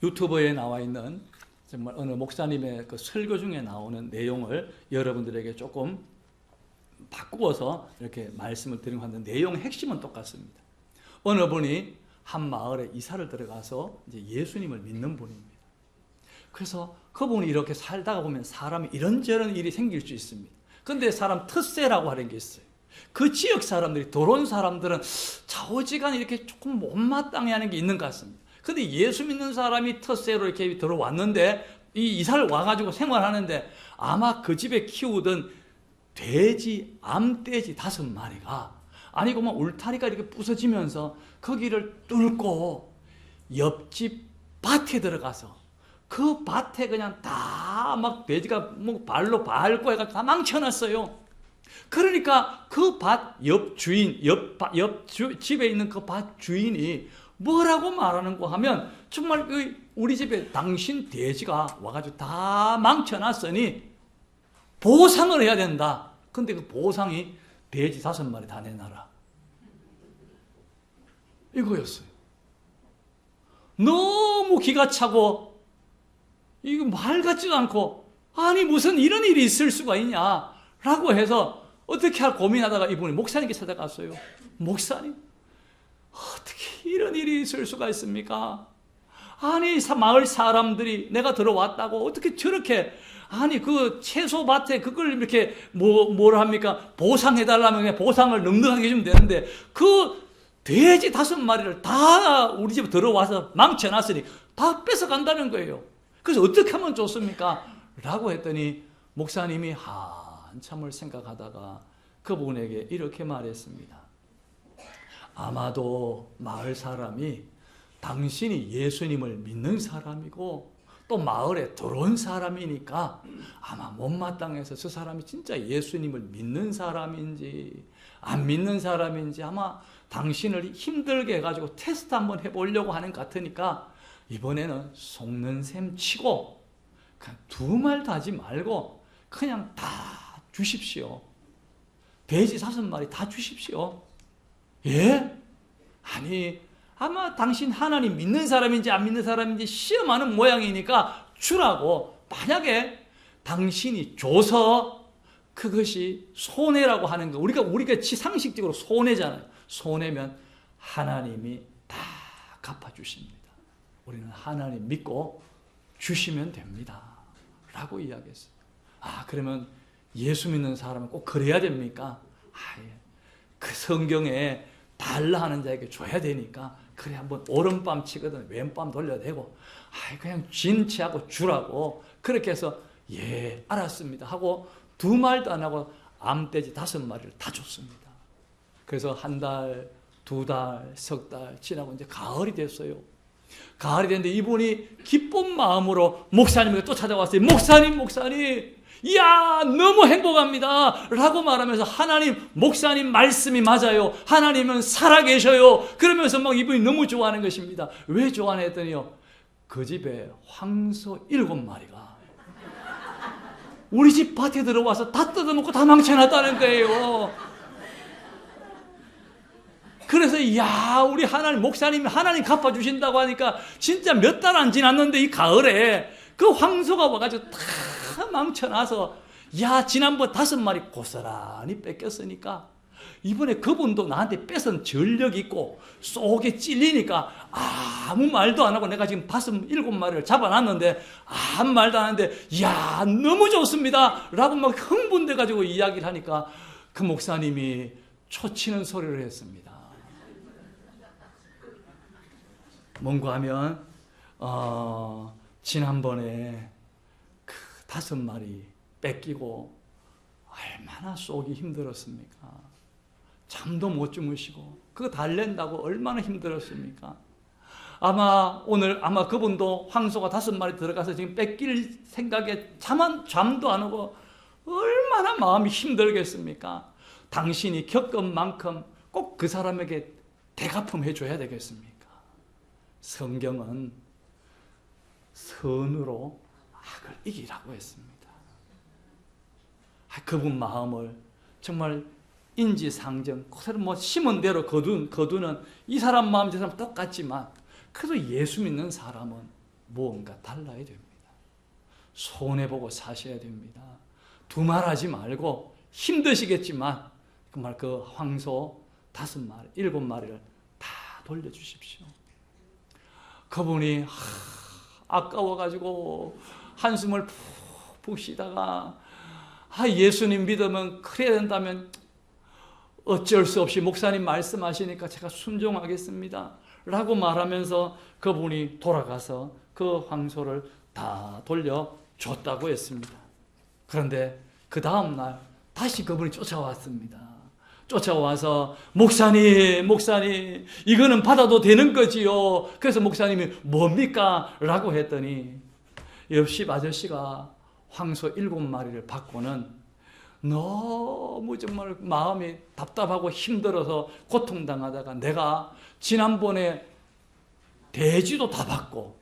유튜브에 나와 있는 정말 어느 목사님의 그 설교 중에 나오는 내용을 여러분들에게 조금 바꾸어서 이렇게 말씀을 드리고 하는데 내용의 핵심은 똑같습니다. 어느 분이 한 마을에 이사를 들어가서 이제 예수님을 믿는 분입니다. 그래서 그분이 이렇게 살다가 보면 사람이 이런저런 일이 생길 수 있습니다. 근데 사람 텃세라고 하는 게 있어요. 그 지역 사람들이, 들어온 사람들은 좌우지간 이렇게 조금 못마땅해 하는 게 있는 것 같습니다. 근데 예수 믿는 사람이 텃세로 이렇게 들어왔는데 이 이사를 와가지고 생활하는데 아마 그 집에 키우던 돼지, 암돼지 5마리가 아니고만 울타리가 이렇게 부서지면서 거기를 뚫고 옆집 밭에 들어가서 그 밭에 그냥 다 막 돼지가 뭐 발로 밟고 해가 다 망쳐놨어요. 그러니까 그 밭 옆 주인, 집에 있는 그 밭 주인이 뭐라고 말하는고 하면 정말 우리 집에 당신 돼지가 와가지고 다 망쳐놨으니 보상을 해야 된다. 근데 그 보상이 돼지 5마리 다 내놔라. 이거였어요. 너무 기가 차고 이거 말 같지도 않고 아니 무슨 이런 일이 있을 수가 있냐라고 해서 어떻게 할 고민하다가 이분이 목사님께 찾아갔어요. 목사님, 어떻게 이런 일이 있을 수가 있습니까? 아니 마을 사람들이 내가 들어왔다고 어떻게 저렇게 아니 그 채소밭에 그걸 이렇게 뭐라 합니까? 보상해달라면 그냥 보상을 넉넉하게 해주면 되는데 그 돼지 5마리를 다 우리 집에 들어와서 망쳐놨으니 다 뺏어간다는 거예요. 그래서 어떻게 하면 좋습니까? 라고 했더니 목사님이 한참을 생각하다가 그분에게 이렇게 말했습니다. 아마도 마을 사람이 당신이 예수님을 믿는 사람이고 또 마을에 들어온 사람이니까 아마 못마땅해서 저 사람이 진짜 예수님을 믿는 사람인지 안 믿는 사람인지 아마 당신을 힘들게 해가지고 테스트 한번 해보려고 하는 것 같으니까 이번에는 속는 셈 치고 그냥 2말도 하지 말고 그냥 다 주십시오. 돼지 5마리 다 주십시오. 예? 아니 아마 당신 하나님 믿는 사람인지 안 믿는 사람인지 시험하는 모양이니까 주라고. 만약에 당신이 줘서 그것이 손해라고 하는 거 우리가 상식적으로 손해잖아요. 손해면 하나님이 다 갚아주십니다. 우리는 하나님 믿고 주시면 됩니다. 라고 이야기했어요. 그러면 예수 믿는 사람은 꼭 그래야 됩니까? 예. 그 성경에 달라 하는 자에게 줘야 되니까 그래 한번 오른밤 치거든 왼밤 돌려대고 그냥 진치하고 주라고 그렇게 해서 예 알았습니다 하고 2말도 안 하고 암돼지 5마리를 다 줬습니다. 그래서 1달, 2달, 석 달 지나고 이제 가을이 됐어요. 가을이 됐는데 이분이 기쁜 마음으로 목사님에게 또 찾아왔어요. 목사님, 이야 너무 행복합니다 라고 말하면서 하나님, 목사님 말씀이 맞아요. 하나님은 살아계셔요. 그러면서 막 이분이 너무 좋아하는 것입니다. 왜 좋아하냐 했더니요, 그 집에 황소 7마리가 우리 집 밭에 들어와서 다 뜯어먹고 다 망쳐놨다는 거예요. 그래서 야 우리 하나님 목사님이 하나님 갚아주신다고 하니까 진짜 몇 달 안 지났는데 이 가을에 그 황소가 와가지고 다 망쳐놔서 야 지난번 5마리 고스란히 뺏겼으니까 이번에 그분도 나한테 뺏은 전력 있고 속에 찔리니까 아무 말도 안 하고 내가 지금 7마리를 잡아놨는데 아무 말도 안 하는데 야 너무 좋습니다 라고 막 흥분돼가지고 이야기를 하니까 그 목사님이 초치는 소리를 했습니다. 뭔가 하면 지난번에 그 5마리 뺏기고 얼마나 속이 힘들었습니까? 잠도 못 주무시고 그거 달랜다고 얼마나 힘들었습니까? 아마 그분도 황소가 5마리 들어가서 지금 뺏길 생각에 잠도 안 오고 얼마나 마음이 힘들겠습니까? 당신이 겪은 만큼 꼭 그 사람에게 대갚음 해줘야 되겠습니까? 성경은 선으로 악을 이기라고 했습니다. 그분 마음을 정말 인지상정, 그대로 심은 대로 거두는 이 사람 마음 저 사람 똑같지만 그래도 예수 믿는 사람은 무언가 달라야 됩니다. 손해보고 사셔야 됩니다. 2말 하지 말고 힘드시겠지만 정말 그 황소 5마리, 7마리를 다 돌려주십시오. 그분이 아까워가지고 한숨을 푹푹 쉬다가 예수님 믿으면 그래야 된다면 어쩔 수 없이 목사님 말씀하시니까 제가 순종하겠습니다 라고 말하면서 그분이 돌아가서 그 황소를 다 돌려줬다고 했습니다. 그런데 그 다음날 다시 그분이 쫓아왔습니다. 쫓아와서 목사님 이거는 받아도 되는 거지요. 그래서 목사님이 뭡니까? 라고 했더니 옆집 아저씨가 황소 7마리를 받고는 너무 정말 마음이 답답하고 힘들어서 고통당하다가 내가 지난번에 돼지도 다 받고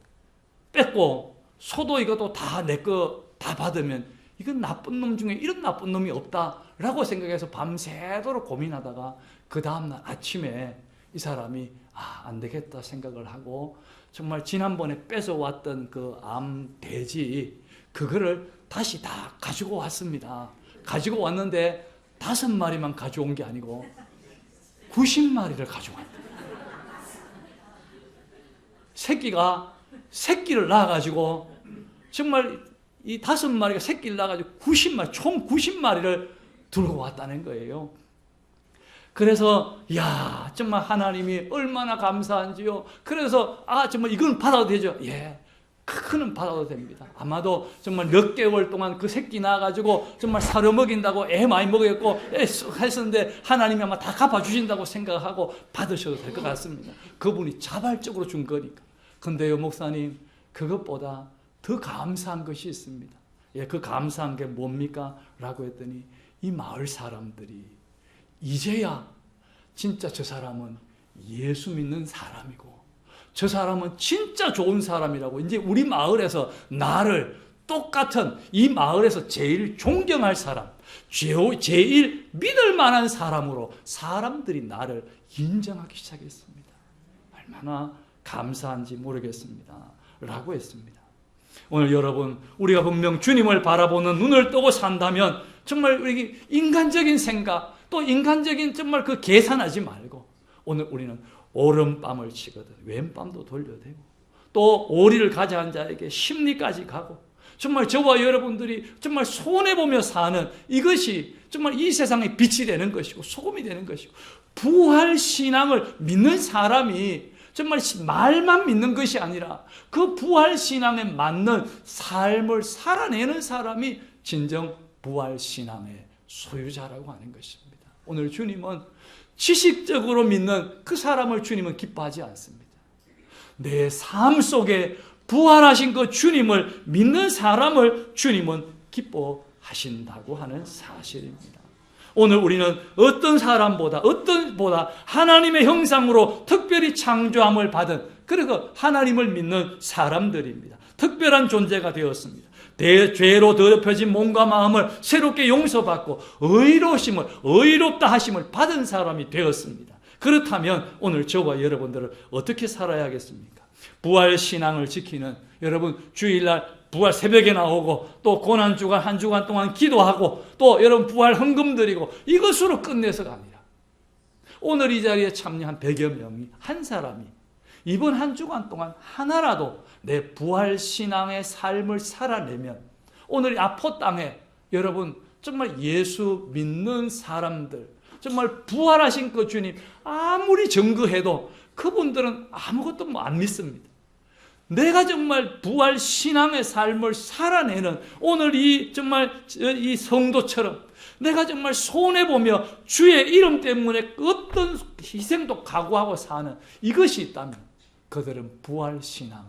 뺏고 소도 이것도 다 내 거 다 받으면 이건 나쁜 놈 중에 이런 나쁜 놈이 없다라고 생각해서 밤새도록 고민하다가 그 다음날 아침에 이 사람이 안 되겠다 생각을 하고 정말 지난번에 뺏어왔던 그 암 돼지 그거를 다시 다 가지고 왔습니다. 가지고 왔는데 5마리만 가져온 게 아니고 90마리를 가져왔다. 새끼를 낳아가지고 정말 이 5마리가 새끼를 낳아가지고 90마리, 총 90마리를 들고 왔다는 거예요. 그래서 야 정말 하나님이 얼마나 감사한지요. 그래서 정말 이건 받아도 되죠. 예, 그거는 받아도 됩니다. 아마도 정말 몇 개월 동안 그 새끼 낳아가지고 정말 사료 먹인다고 애 많이 먹였고 했었는데 하나님이 아마 다 갚아주신다고 생각하고 받으셔도 될 것 같습니다. 그분이 자발적으로 준 거니까. 근데요 목사님, 그것보다 더 감사한 것이 있습니다. 예, 그 감사한 게 뭡니까? 라고 했더니 이 마을 사람들이 이제야 진짜 저 사람은 예수 믿는 사람이고 저 사람은 진짜 좋은 사람이라고 이제 우리 마을에서 나를 똑같은 이 마을에서 제일 존경할 사람, 제일 믿을 만한 사람으로 사람들이 나를 인정하기 시작했습니다. 얼마나 감사한지 모르겠습니다. 라고 했습니다. 오늘 여러분, 우리가 분명 주님을 바라보는 눈을 뜨고 산다면 정말 우리 인간적인 생각, 또 인간적인 정말 그 계산하지 말고 오늘 우리는 오른밤을 치거든 왼밤도 돌려대고 또 오리를 가져간 자에게 심리까지 가고 정말 저와 여러분들이 정말 손해보며 사는 이것이 정말 이 세상의 빛이 되는 것이고 소금이 되는 것이고 부활신앙을 믿는 사람이 정말 말만 믿는 것이 아니라 그 부활신앙에 맞는 삶을 살아내는 사람이 진정 부활신앙의 소유자라고 하는 것입니다. 오늘 주님은 지식적으로 믿는 그 사람을 주님은 기뻐하지 않습니다. 내 삶 속에 부활하신 그 주님을 믿는 사람을 주님은 기뻐하신다고 하는 사실입니다. 오늘 우리는 어떤 사람보다 하나님의 형상으로 특별히 창조함을 받은 그리고 하나님을 믿는 사람들입니다. 특별한 존재가 되었습니다. 죄로 더럽혀진 몸과 마음을 새롭게 용서받고 의롭다 하심을 받은 사람이 되었습니다. 그렇다면 오늘 저와 여러분들은 어떻게 살아야 하겠습니까? 부활신앙을 지키는 여러분 주일날 부활 새벽에 나오고 또 고난주간 한 주간 동안 기도하고 또 여러분 부활 헌금 드리고 이것으로 끝내서가 아니라 오늘 이 자리에 참여한 100여 명이 한 사람이 이번 한 주간 동안 하나라도 내 부활신앙의 삶을 살아내면 오늘 아포 땅에 여러분 정말 예수 믿는 사람들 정말 부활하신 그 주님 아무리 증거해도 그분들은 아무것도 안 믿습니다. 내가 정말 부활 신앙의 삶을 살아내는 오늘 이 정말 이 성도처럼 내가 정말 손해보며 주의 이름 때문에 어떤 희생도 각오하고 사는 이것이 있다면 그들은 부활 신앙을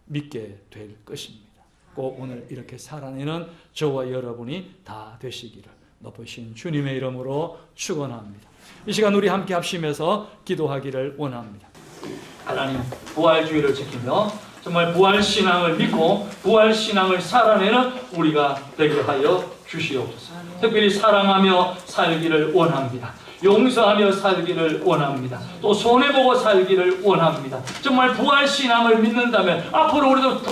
믿게 될 것입니다. 꼭 오늘 이렇게 살아내는 저와 여러분이 다 되시기를 높으신 주님의 이름으로 축원합니다. 이 시간 우리 함께 합심해서 기도하기를 원합니다. 하나님, 부활주의를 지키며 정말 부활신앙을 믿고 부활신앙을 살아내는 우리가 되게 하여 주시옵소서. 특별히 사랑하며 살기를 원합니다. 용서하며 살기를 원합니다. 또 손해보고 살기를 원합니다. 정말 부활신앙을 믿는다면 앞으로 우리도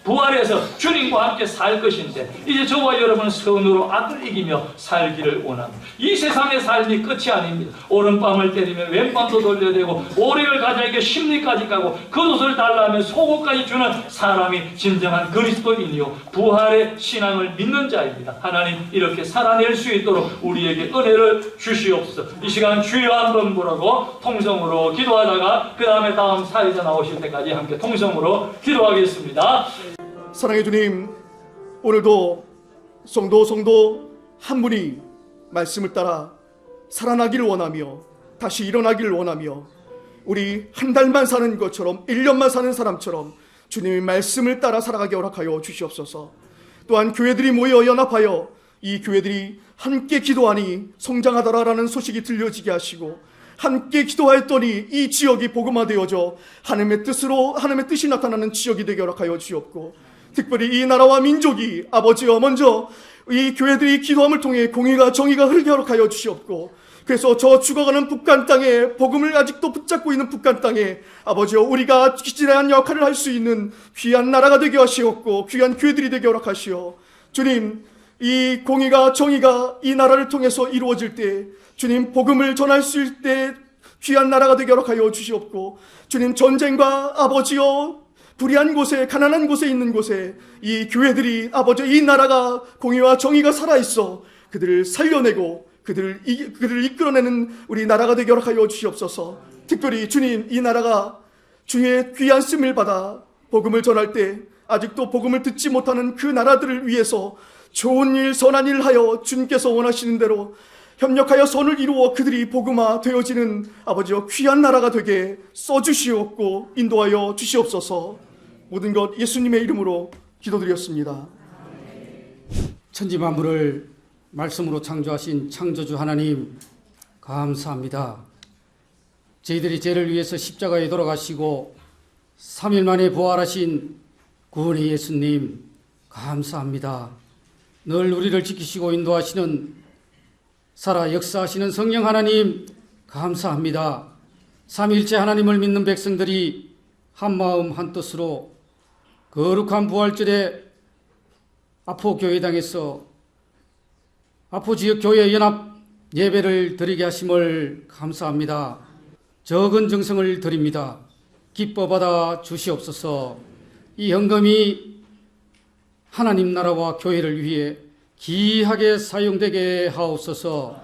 부활해서 주님과 함께 살 것인데 이제 저와 여러분은 선으로 악을 이기며 살기를 원합니다. 이 세상의 삶이 끝이 아닙니다. 오른밤을 때리면 왼밤도 돌려대고 오리를 가자에게 심리까지 가고 겉옷을 달라하면 속옷까지 주는 사람이 진정한 그리스도인이요 부활의 신앙을 믿는 자입니다. 하나님 이렇게 살아낼 수 있도록 우리에게 은혜를 주시옵소서. 이 시간 주여 한번 부르고 통성으로 기도하다가 그 다음에 다음 사회자 나오실 때까지 함께 통성으로 기도하겠습니다. 사랑의 주님, 오늘도 성도 한 분이 말씀을 따라 살아나기를 원하며 다시 일어나기를 원하며 우리 한 달만 사는 것처럼 1년만 사는 사람처럼 주님의 말씀을 따라 살아가게 허락하여 주시옵소서. 또한 교회들이 모여 연합하여 이 교회들이 함께 기도하니 성장하더라라는 소식이 들려지게 하시고 함께 기도하였더니 이 지역이 복음화되어져 하나님의 뜻이 나타나는 지역이 되게 허락하여 주옵고, 특별히 이 나라와 민족이 아버지여 먼저 이 교회들이 기도함을 통해 공의가 정의가 흐르게 허락하여 주시옵고, 그래서 저 죽어가는 북한 땅에, 복음을 아직도 붙잡고 있는 북한 땅에 아버지여 우리가 기진한 역할을 할 수 있는 귀한 나라가 되게 하시옵고, 귀한 교회들이 되게 허락하시오. 주님, 이 공의가 정의가 이 나라를 통해서 이루어질 때 주님 복음을 전할 수 있을 때 귀한 나라가 되게 허락하여 주시옵고, 주님 전쟁과 아버지여 불의한 곳에, 가난한 곳에 있는 곳에 이 교회들이 아버지 이 나라가 공의와 정의가 살아있어 그들을 살려내고 그들을 이끌어내는 우리 나라가 되게 허락하여 주시옵소서. 특별히 주님, 이 나라가 주의 귀한 쓰임을 받아 복음을 전할 때 아직도 복음을 듣지 못하는 그 나라들을 위해서 좋은 일, 선한 일을 하여 주님께서 원하시는 대로 협력하여 선을 이루어 그들이 복음화 되어지는 아버지여 귀한 나라가 되게 써주시옵고 인도하여 주시옵소서. 모든 것 예수님의 이름으로 기도드렸습니다. 천지 만물을 말씀으로 창조하신 창조주 하나님 감사합니다. 저희들이 죄를 위해서 십자가에 돌아가시고 3일 만에 부활하신 구원의 예수님 감사합니다. 늘 우리를 지키시고 인도하시는 살아 역사하시는 성령 하나님 감사합니다. 삼위일체 하나님을 믿는 백성들이 한마음 한뜻으로 거룩한 부활절에 아포교회당에서 아포지역교회 연합 예배를 드리게 하심을 감사합니다. 적은 정성을 드립니다. 기뻐 받아 주시옵소서. 이 헌금이 하나님 나라와 교회를 위해 귀하게 사용되게 하옵소서.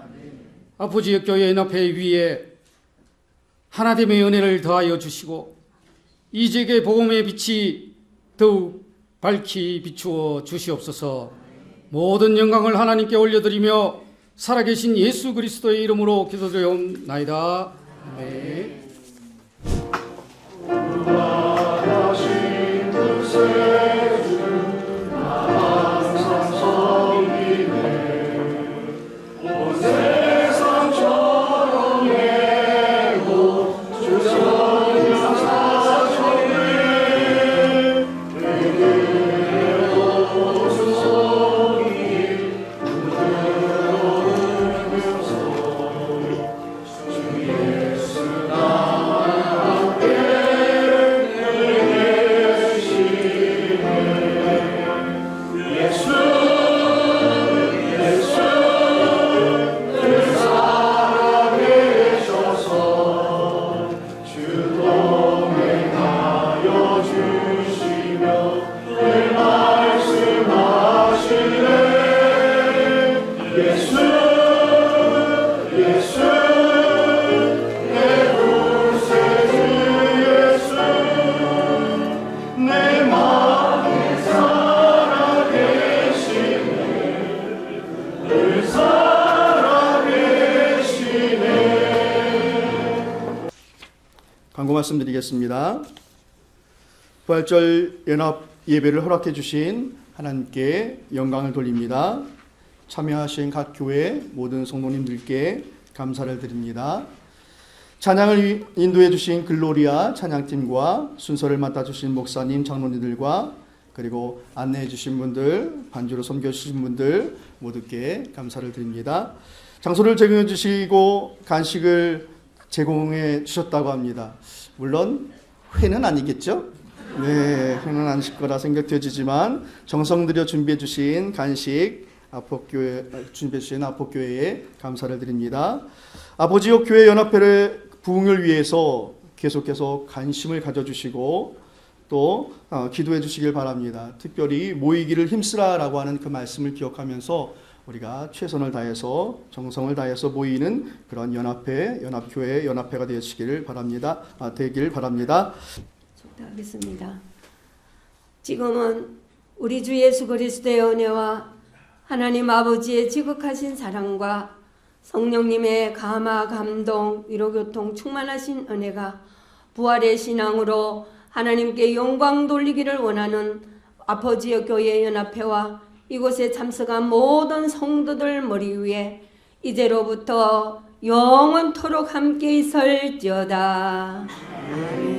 아포지역교회 연합회 위에 하나됨의 은혜를 더하여 주시고 이 지역의 복음의 빛이 더욱 밝히 비추어 주시옵소서. 모든 영광을 하나님께 올려드리며 살아계신 예수 그리스도의 이름으로 기도드리옵나이다. 아멘. 광고 말씀드리겠습니다. 부활절 연합 예배를 허락해 주신 하나님께 영광을 돌립니다. 참여하신 각 교회 모든 성도님들께 감사를 드립니다. 찬양을 인도해 주신 글로리아 찬양팀과 순서를 맡아주신 목사님, 장로님들과 그리고 안내해 주신 분들, 반주로 섬겨주신 분들 모두께 감사를 드립니다. 장소를 제공해 주시고 간식을 제공해 주셨다고 합니다. 물론 회는 아니겠죠? 네, 회는 아니실 거라 생각되지만 정성 들여 준비해 주신 간식 준비해 주신 아포교회에 감사를 드립니다. 아포지역 교회 연합회를 부흥을 위해서 계속해서 관심을 가져주시고 또 기도해 주시길 바랍니다. 특별히 모이기를 힘쓰라라고 하는 그 말씀을 기억하면서 우리가 최선을 다해서 정성을 다해서 모이는 그런 연합회, 연합교회, 연합회가 되시길 바랍니다. 되길 바랍니다. 하겠습니다. 지금은 우리 주 예수 그리스도의 은혜와 하나님 아버지의 지극하신 사랑과 성령님의 감화, 감동, 위로교통 충만하신 은혜가 부활의 신앙으로 하나님께 영광 돌리기를 원하는 아포지역 교회 연합회와 이곳에 참석한 모든 성도들 머리 위에 이제로부터 영원토록 함께 있을지어다. 아멘.